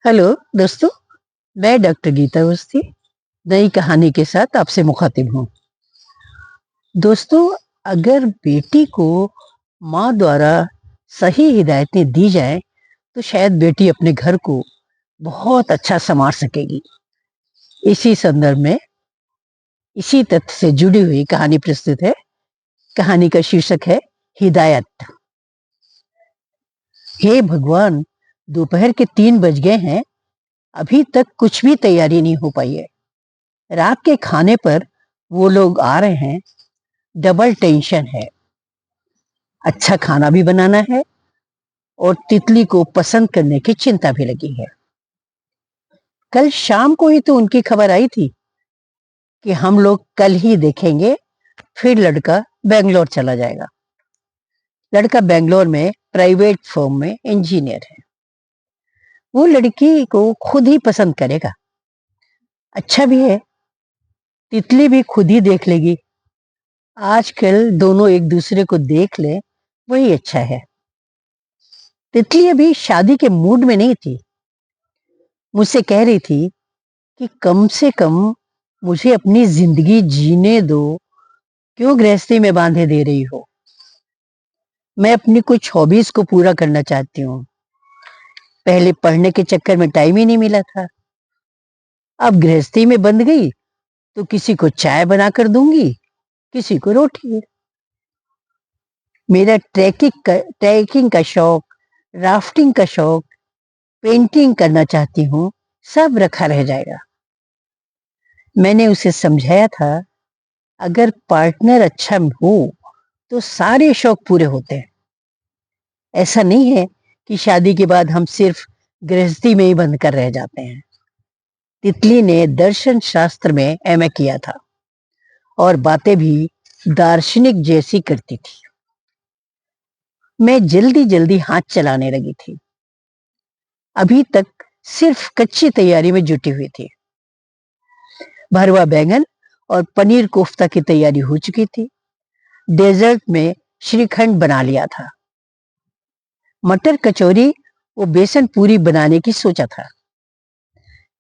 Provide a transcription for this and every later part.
Hello दोस्तों, मैं doctor Gita Awasthi नई कहानी के साथ आपसे मुखातिब हूँ। दोस्तों, अगर बेटी को माँ द्वारा सही हिदायतें दी जाए तो शायद बेटी अपने घर को बहुत अच्छा संवार सकेगी। इसी संदर्भ में इसी तथ्य से जुड़ी हुई कहानी प्रस्तुत है। कहानी का शीर्षक है हिदायत। हे भगवान, दोपहर के 3 बज गए हैं, अभी तक कुछ भी तैयारी नहीं हो पाई है। रात के खाने पर वो लोग आ रहे हैं, डबल टेंशन है। अच्छा खाना भी बनाना है और तितली को पसंद करने की चिंता भी लगी है। कल शाम को ही तो उनकी खबर आई थी कि हम लोग कल ही देखेंगे, फिर लड़का बेंगलोर चला जाएगा। लड़का बेंगलोर में प्राइवेट फर्म में इंजीनियर है। वो लड़की को खुद ही पसंद करेगा। अच्छा भी है, तितली भी खुद ही देख लेगी। आजकल दोनों एक दूसरे को देख ले, वही अच्छा है। तितली अभी शादी के मूड में नहीं थी। मुझसे कह रही थी कि कम से कम मुझे अपनी जिंदगी जीने दो, क्यों गृहस्थी में बांधे दे रही हो। मैं अपनी कुछ हॉबीज को पूरा करना चाहती हूँ। पहले पढ़ने के चक्कर में टाइम ही नहीं मिला था, अब गृहस्थी में बंध गई तो किसी को चाय बनाकर दूंगी, किसी को रोटी। मेरा ट्रैकिंग का शौक, राफ्टिंग का शौक, पेंटिंग करना चाहती हूँ, सब रखा रह जाएगा। मैंने उसे समझाया था, अगर पार्टनर अच्छा हो तो सारे शौक पूरे होते हैं। ऐसा नहीं है कि शादी के बाद हम सिर्फ गृहस्थी में ही बंद कर रह जाते हैं। तितली ने दर्शन शास्त्र में एमए किया था और बातें भी दार्शनिक जैसी करती थी। मैं जल्दी जल्दी हाथ चलाने लगी थी। अभी तक सिर्फ कच्ची तैयारी में जुटी हुई थी। भरवा बैंगन और पनीर कोफ्ता की तैयारी हो चुकी थी। डेजर्ट में श्रीखंड बना लिया था। मटर कचौरी वो बेसन पूरी बनाने की सोचा था।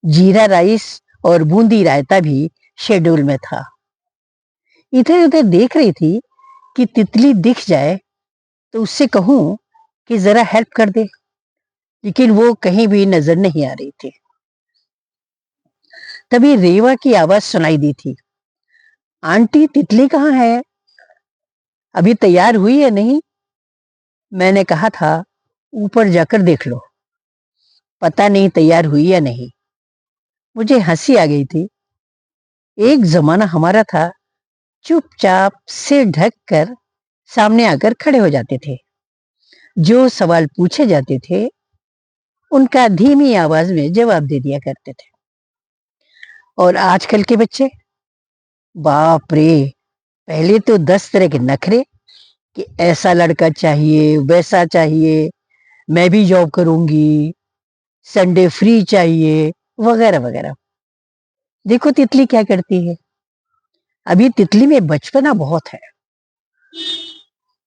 जीरा राइस और बूंदी रायता भी शेड्यूल में था। इधर उधर देख रही थी कि तितली दिख जाए तो उससे कहूं कि जरा हेल्प कर दे, लेकिन वो कहीं भी नजर नहीं आ रही थी। तभी रेवा की आवाज सुनाई दी थी, आंटी तितली कहाँ है, अभी तैयार हुई है नहीं? मैंने कहा था ऊपर जाकर देख लो, पता नहीं तैयार हुई या नहीं। मुझे हंसी आ गई थी। एक जमाना हमारा था, चुपचाप सिर ढक कर सामने आकर खड़े हो जाते थे। जो सवाल पूछे जाते थे उनका धीमी आवाज में जवाब दे दिया करते थे। और आजकल के बच्चे, बाप रे, पहले तो 10 तरह के नखरे कि ऐसा लड़का चाहिए, वैसा चाहिए, मैं भी जॉब करूंगी, संडे फ्री चाहिए, वगैरह वगैरह। देखो तितली क्या करती है। अभी तितली में बचपना बहुत है।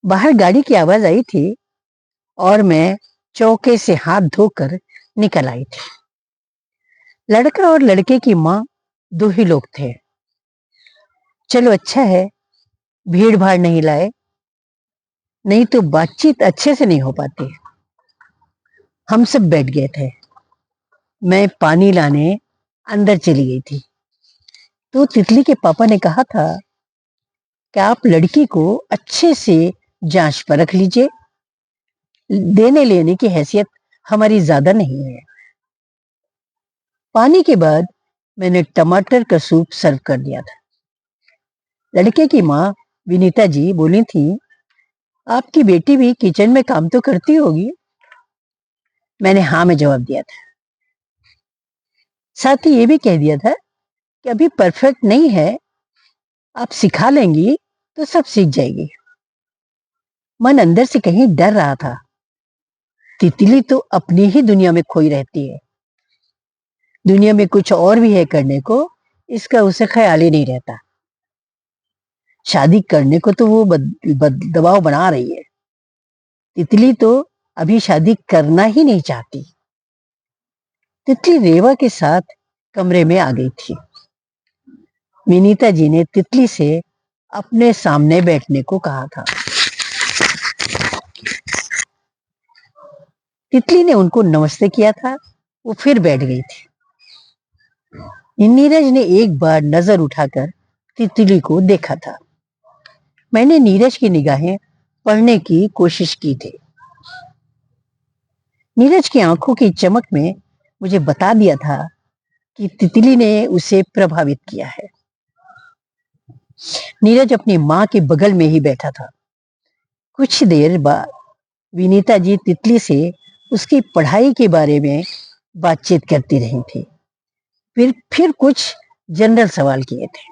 बाहर गाड़ी की आवाज आई थी और मैं चौके से हाथ धोकर निकल आई थी। लड़का और लड़के की माँ दो ही लोग थे। चलो अच्छा है, भीड़ भाड़ नहीं लाए, नहीं तो बातचीत अच्छे से नहीं हो पाती। हम सब बैठ गए थे। मैं पानी लाने अंदर चली गई थी तो तितली के पापा ने कहा था कि आप लड़की को अच्छे से जांच परख लीजिए, देने लेने की हैसियत हमारी ज्यादा नहीं है। पानी के बाद मैंने टमाटर का सूप सर्व कर दिया था। लड़के की माँ विनीता जी बोली थी, आपकी बेटी भी किचन में काम तो करती होगी? मैंने हाँ में जवाब दिया था। साथ ही ये भी कह दिया था कि अभी परफेक्ट नहीं है, आप सिखा लेंगी तो सब सीख जाएगी। मन अंदर से कहीं डर रहा था। तितली तो अपनी ही दुनिया में खोई रहती है। दुनिया में कुछ और भी है करने को, इसका उसे ख्याल ही नहीं रहता। शादी करने को तो वो दबाव बना रही है। तितली तो अभी शादी करना ही नहीं चाहती। तितली रेवा के साथ कमरे में आ गई थी। विनीता जी ने तितली से अपने सामने बैठने को कहा था। तितली ने उनको नमस्ते किया था, वो फिर बैठ गई थी। नीरज ने एक बार नजर उठाकर तितली को देखा था। मैंने नीरज की निगाहें पढ़ने की कोशिश की थी। नीरज की आंखों की चमक में मुझे बता दिया था कि तितली ने उसे प्रभावित किया है। नीरज अपनी माँ के बगल में ही बैठा था। कुछ देर बाद विनीता जी तितली से उसकी पढ़ाई के बारे में बातचीत करती रही थी। फिर कुछ जनरल सवाल किए थे।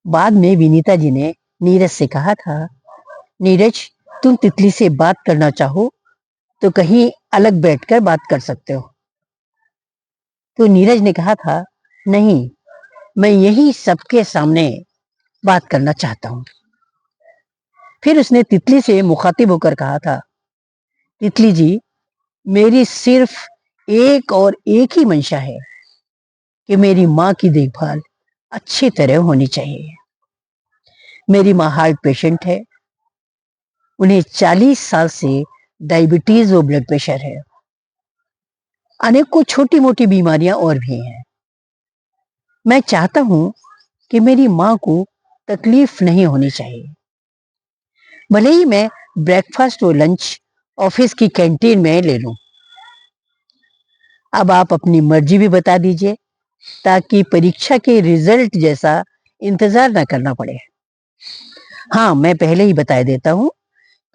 बाद में विनीता जी ने नीरज से कहा था, नीरज, तुम तितली से बात करना चाहो तो कहीं अलग बैठकर बात कर सकते हो। तो नीरज ने कहा था, नहीं, मैं यही सबके सामने बात करना चाहता हूं। फिर उसने तितली से मुखातिब होकर कहा था, तितली जी, मेरी सिर्फ एक और एक ही मंशा है कि मेरी माँ की देखभाल अच्छी तरह होनी चाहिए। मेरी माँ हार्ट पेशेंट है। उन्हें 40 साल से डायबिटीज और ब्लड प्रेशर है। अनेकों छोटी मोटी बीमारियां और भी हैं। मैं चाहता हूं कि मेरी माँ को तकलीफ नहीं होनी चाहिए। भले ही मैं ब्रेकफास्ट और लंच ऑफिस की कैंटीन में ले लूं। अब आप अपनी मर्जी भी बता दीजिए ताकि परीक्षा के रिजल्ट जैसा इंतजार न करना पड़े। हाँ, मैं पहले ही बता देता हूं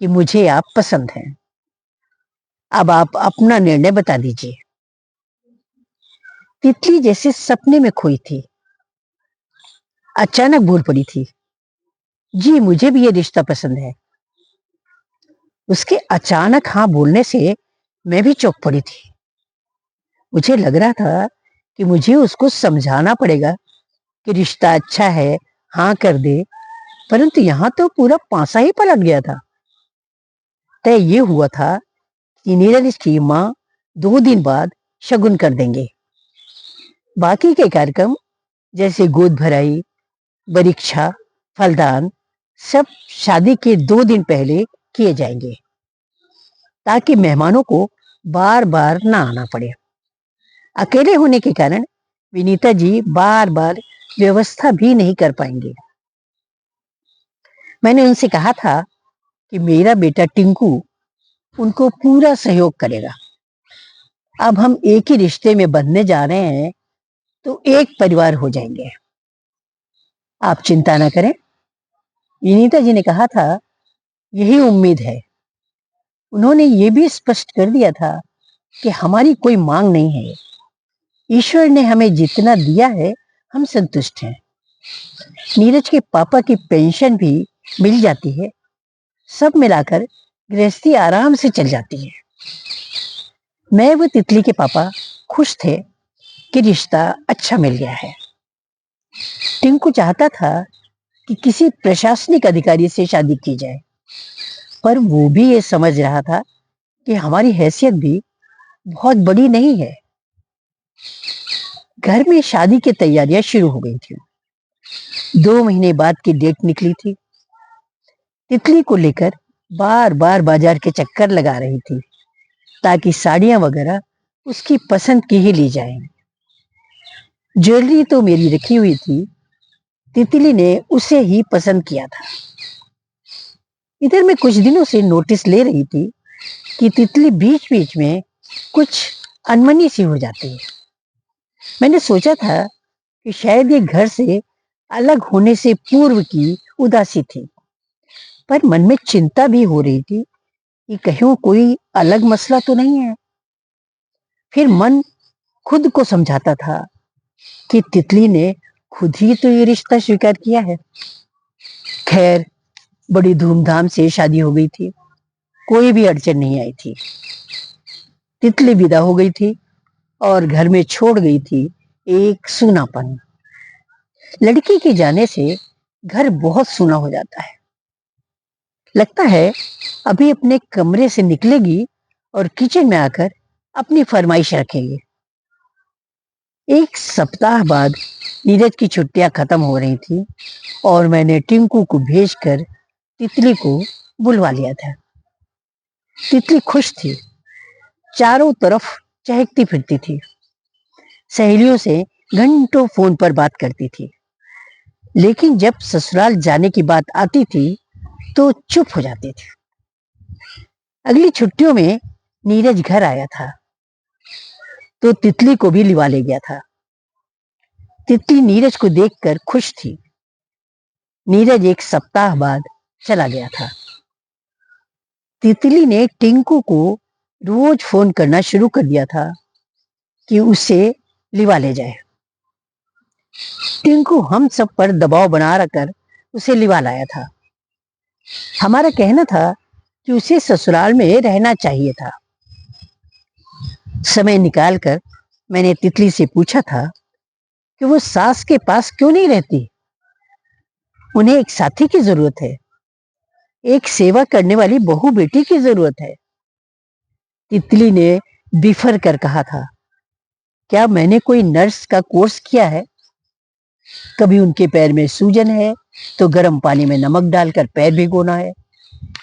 कि मुझे आप पसंद हैं। अब आप अपना निर्णय बता दीजिए। तितली जैसे सपने में खोई थी। अचानक बोल पड़ी थी, जी, मुझे भी ये रिश्ता पसंद है। उसके अचानक हाँ बोलने से मैं भी चौंक पड़ी थी। मुझे लग रहा था कि मुझे उसको समझाना पड़ेगा कि रिश्ता अच्छा है, हाँ कर दे, परंतु यहाँ तो पूरा पासा ही पलट गया था। तय ये हुआ था कि नीरज की माँ 2 दिन बाद शगुन कर देंगे। बाकी के कार्यक्रम जैसे गोद भराई, परीक्षा, फलदान सब शादी के 2 दिन पहले किए जाएंगे ताकि मेहमानों को बार बार ना आना पड़े। अकेले होने के कारण विनीता जी बार बार व्यवस्था भी नहीं कर पाएंगे। मैंने उनसे कहा था कि मेरा बेटा टिंकू उनको पूरा सहयोग करेगा। अब हम एक ही रिश्ते में बंधने जा रहे हैं तो एक परिवार हो जाएंगे। आप चिंता न करें। विनीता जी ने कहा था, यही उम्मीद है। उन्होंने ये भी स्पष्ट कर दिया था कि हमारी कोई मांग नहीं है। ईश्वर ने हमें जितना दिया है हम संतुष्ट हैं। नीरज के पापा की पेंशन भी मिल जाती है। सब मिलाकर गृहस्थी आराम से चल जाती है। मैं व तितली के पापा खुश थे कि रिश्ता अच्छा मिल गया है। टिंकू चाहता था कि किसी प्रशासनिक अधिकारी से शादी की जाए, पर वो भी ये समझ रहा था कि हमारी हैसियत भी बहुत बड़ी नहीं है। घर में शादी की तैयारियां शुरू हो गई थी। 2 महीने बाद की डेट निकली थी। तितली को लेकर बार बार बाजार के चक्कर लगा रही थी ताकि साड़ियां वगैरह उसकी पसंद की ही ली जाए। ज्वेलरी तो मेरी रखी हुई थी, तितली ने उसे ही पसंद किया था। इधर मैं कुछ दिनों से नोटिस ले रही थी कि तितली बीच बीच में कुछ अनमनी सी हो जाती है। मैंने सोचा था कि शायद ये घर से अलग होने से पूर्व की उदासी थी, पर मन में चिंता भी हो रही थी कि कहीं कोई अलग मसला तो नहीं है। फिर मन खुद को समझाता था कि तितली ने खुद ही तो ये रिश्ता स्वीकार किया है। खैर, बड़ी धूमधाम से शादी हो गई थी। कोई भी अड़चन नहीं आई थी। तितली विदा हो गई थी और घर में छोड़ गई थी एक सूनापन। लड़की के जाने से घर बहुत सूना हो जाता है। लगता है अभी अपने कमरे से निकलेगी और किचन में आकर अपनी फरमाइश रखेगी। एक सप्ताह बाद नीरज की छुट्टियां खत्म हो रही थी और मैंने टिंकू को भेजकर तितली को बुलवा लिया था। तितली खुश थी, चारों तरफ चहकती फिरती थी, सहेलियों से घंटों फोन पर बात करती थी। लेकिन जब ससुराल जाने की बात आती थी तो चुप हो जाती थी। अगली छुट्टियों में नीरज घर आया था तो तितली को भी लिवा ले गया था। तितली नीरज को देखकर खुश थी। नीरज एक सप्ताह बाद चला गया था। तितली ने टिंकू को रोज फोन करना शुरू कर दिया था कि उसे लिवा ले जाए। टिंकू हम सब पर दबाव बना रखकर उसे लिवा लाया था। हमारा कहना था कि उसे ससुराल में रहना चाहिए था। समय निकालकर मैंने तितली से पूछा था कि वो सास के पास क्यों नहीं रहती। उन्हें एक साथी की जरूरत है, एक सेवा करने वाली बहू बेटी की जरूरत है। तितली ने बिफर कर कहा था, क्या मैंने कोई नर्स का कोर्स किया है? कभी उनके पैर में सूजन है तो गर्म पानी में नमक डालकर पैर भिगोना है,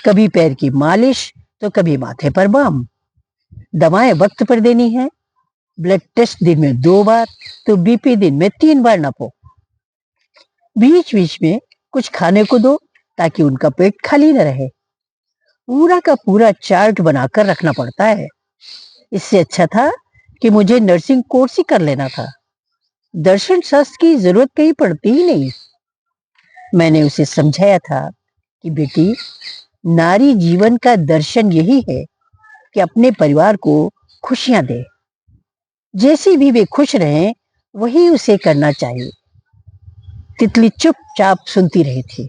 कभी पैर की मालिश तो कभी माथे पर बाम। दवाएं वक्त पर देनी है, ब्लड टेस्ट दिन में 2 बार तो बीपी दिन में 3 बार नापो। बीच बीच में कुछ खाने को दो ताकि उनका पेट खाली न रहे। पूरा का पूरा चार्ट बनाकर रखना पड़ता है। इससे अच्छा था कि मुझे नर्सिंग कोर्स ही कर लेना था। दर्शन शास्त्र की जरूरत कहीं पड़ती ही नहीं। मैंने उसे समझाया था कि बेटी, नारी जीवन का दर्शन यही है कि अपने परिवार को खुशियां दे। जैसी भी वे खुश रहें वही उसे करना चाहिए। तितली चुपचाप सुनती रही थी।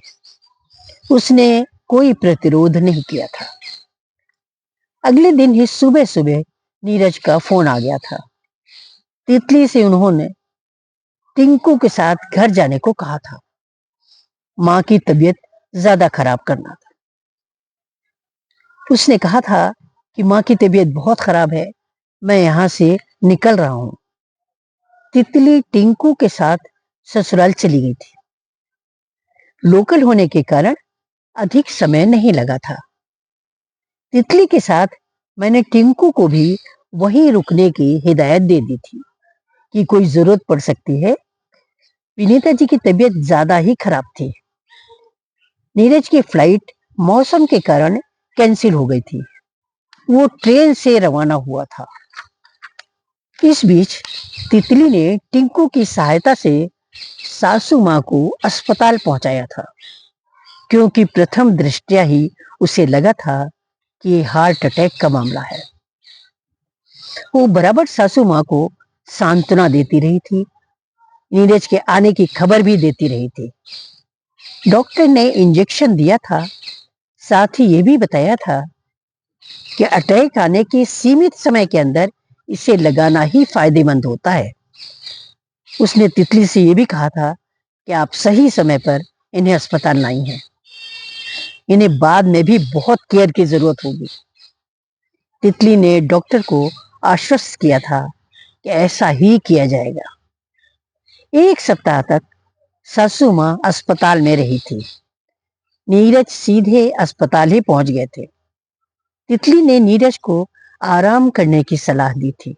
उसने कोई प्रतिरोध नहीं किया था। अगले दिन ही सुबह सुबह नीरज का फोन आ गया था। तितली से उन्होंने टिंकू के साथ घर जाने को कहा था। माँ की तबीयत ज्यादा खराब करना था। उसने कहा था कि माँ की तबीयत बहुत खराब है, मैं यहां से निकल रहा हूं। तितली टिंकू के साथ ससुराल चली गई थी। लोकल होने के कारण अधिक समय नहीं लगा था। तितली के साथ मैंने टिंकू को भी वहीं रुकने की हिदायत दे दी थी कि कोई जरूरत पड़ सकती है। विनीता जी की तबीयत ज्यादा ही खराब थी। नीरज की फ्लाइट मौसम के कारण कैंसिल हो गई थी। वो ट्रेन से रवाना हुआ था। इस बीच तितली ने टिंकू की सहायता से सासू माँ को अस्पताल पहुंचाया था, क्योंकि प्रथम दृष्टया ही उसे लगा था कि हार्ट अटैक का मामला है। वो बराबर सासू माँ को सांत्वना देती रही थी, नीरज के आने की खबर भी देती रही थी। डॉक्टर ने इंजेक्शन दिया था, साथ ही ये भी बताया था कि अटैक आने के सीमित समय के अंदर इसे लगाना ही फायदेमंद होता है। उसने तितली से ये भी कहा था कि आप सही समय पर इन्हें अस्पताल लाई हैं। इन्हें बाद में भी बहुत केयर की जरूरत होगी। तितली ने डॉक्टर को आश्वस्त किया था कि ऐसा ही किया जाएगा। एक सप्ताह तक सासू माँ अस्पताल में रही थी। नीरज सीधे अस्पताल ही पहुंच गए थे। तितली ने नीरज को आराम करने की सलाह दी थी।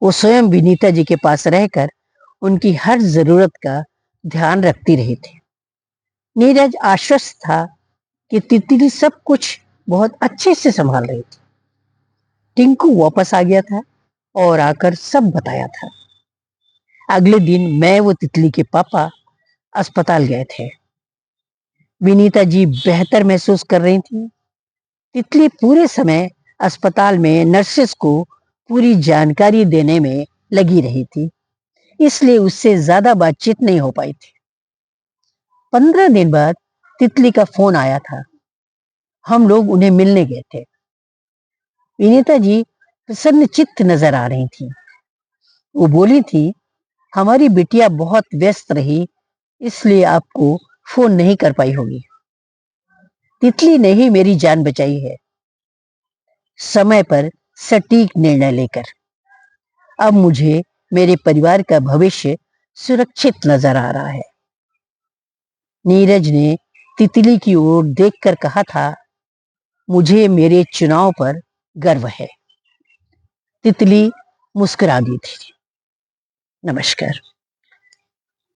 वो स्वयं विनीता जी के पास रहकर उनकी हर जरूरत का ध्यान रखती रही थी। नीरज आश्वस्त था कि तितली सब कुछ बहुत अच्छे से संभाल रही थी। टिंकू वापस आ गया था और आकर सब बताया था। अगले दिन मैं वो तितली के पापा अस्पताल गए थे। विनीता जी बेहतर महसूस कर रही थी। तितली पूरे समय अस्पताल में नर्सेस को पूरी जानकारी देने में लगी रही थी, इसलिए उससे ज्यादा बातचीत नहीं हो पाई थी। 15 दिन बाद तितली का फोन आया था। हम लोग उन्हें मिलने गए थे। विनीता जी प्रसन्न चित्त नजर आ रही थी। वो बोली थी, हमारी बिटिया बहुत व्यस्त रही, इसलिए आपको फोन नहीं कर पाई होगी। तितली ने ही मेरी जान बचाई है, समय पर सटीक निर्णय लेकर। अब मुझे मेरे परिवार का भविष्य सुरक्षित नजर आ रहा है। नीरज ने तितली की ओर देखकर कहा था, मुझे मेरे चुनाव पर गर्व है। तितली मुस्कुरा दी थी। नमस्कार।